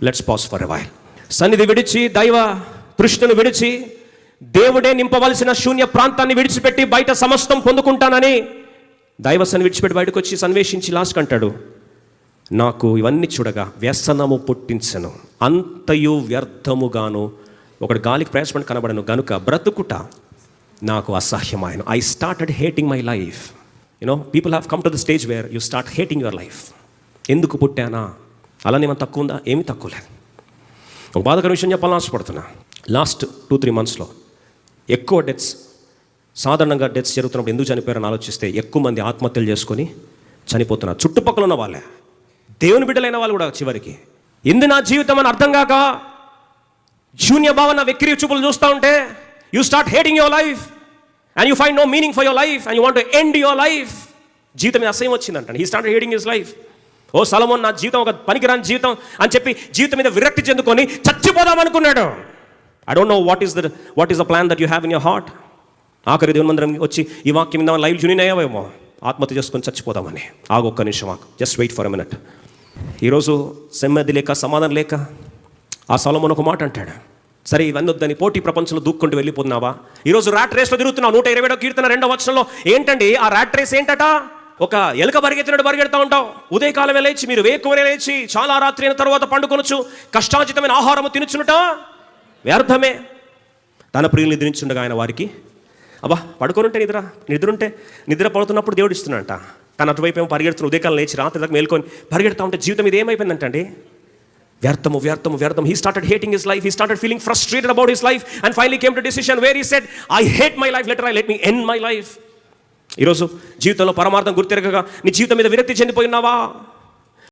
Let's pause for a while. సన్నిధి విడిచి, దైవ తృష్ణను విడిచి, దేవుడే నింపవలసిన శూన్య ప్రాంతాన్ని విడిచిపెట్టి బయట సమస్తం పొందుకుంటానని దైవ సన్ని విడిచిపెట్టి బయటకు వచ్చి సన్వేషించి లాస్ట్ అంటాడు, నాకు ఇవన్నీ చూడగా వ్యసనము పుట్టించను, అంతయు వ్యర్థముగాను, ఒకటి గాలికి ప్రయాసపడి కనబడను గనుక బ్రతుకుట నాకు అసహ్యమాయను. I started hating my life. People have come to the stage where you start hating your life. ఎందుకు పుట్టానా? అలానే ఏమైనా తక్కువ ఉందా? ఏమీ తక్కువ లేదు. ఒక బాధకర విషయం చెప్పాలని ఆశపడుతున్నా. లాస్ట్ 2-3 monthsలో ఎక్కువ డెత్స్, సాధారణంగా డెత్స్ జరుగుతున్నప్పుడు ఎందుకు చనిపోయారని ఆలోచిస్తే ఎక్కువ మంది ఆత్మహత్యలు చేసుకొని చనిపోతున్నారు. చుట్టుపక్కల ఉన్న వాళ్ళే, దేవుని బిడ్డలైన వాళ్ళు కూడా చివరికి. ఎందు నా జీవితం అని అర్థం కాక శూన్య భావన, వెక్కిరి చూపులు చూస్తూ ఉంటే you start hating your life and you find no meaning for your life and you want to end your life. జీవితం మీద అసహ్యం వచ్చిందంట. He started hating his life. ఓ సొలొమోన్, నా జీవితం ఒక పనికిరాని జీవితం అని చెప్పి జీవితం మీద విరక్తి చెందుకొని చచ్చిపోదాం అనుకున్నాడు. I don't know what is the plan that you have in your heart. ఆఖరి దేవుని మందిరం వచ్చి ఈ వాక్యం మీద లైవ్ జూనియన్ అయ్యావేమో, ఆత్మహత్య చేసుకొని చచ్చిపోదామని. ఆగొక్క నిమిషం, just wait for a minute. ఈరోజు నెమ్మది లేక, సమాధానం లేక ఆ సొలొమోన్ ఒక మాట అంటాడు, సరే ఇవన్నీ వద్దని పోటీ ప్రపంచంలో దూక్కుంటూ వెళ్ళిపోతున్నావా? ఈరోజు ర్యాట్ రేస్లో తిరుగుతున్నావు. 127వ కీర్తన 2వ వచనంలో ఏంటండి ఆ ర్యాట్ రేస్ ఏంటట? ఒక ఎలుక పరిగెత్తినట్టు పరిగెడతా ఉంటావు. ఉదయకాలమే లేచి, మీరు వేకువనే లేచి చాలా రాత్రి అయిన తర్వాత పండుకొనొచ్చు, కష్టాజితమైన ఆహారము తినుచునుట వ్యర్థమే. తన ప్రియులు నిద్రించుండగా ఆయన వారికి, అబ్బా పడుకొనుంటే నిద్ర పడుతున్నప్పుడు దేవుడు ఇస్తున్నాడంట. తను అటువైపు ఏమో పరిగెడుతున్న, ఉదయకాలం లేచి రాత్రి దాకా మేల్కొని పరిగెడతా ఉంటే జీవితం ఇది ఏమైపోయిందంటండి? వ్యర్థము, వ్యర్థము, వ్యర్థం. He started hating his life. He started feeling frustrated about his life and finally came to a decision where he said, I hate my life, let me end my life. ఈరోజు జీవితంలో పరమార్థం గుర్తెరగగా నీ జీవితం మీద విరక్తి చెందిపోయినావా?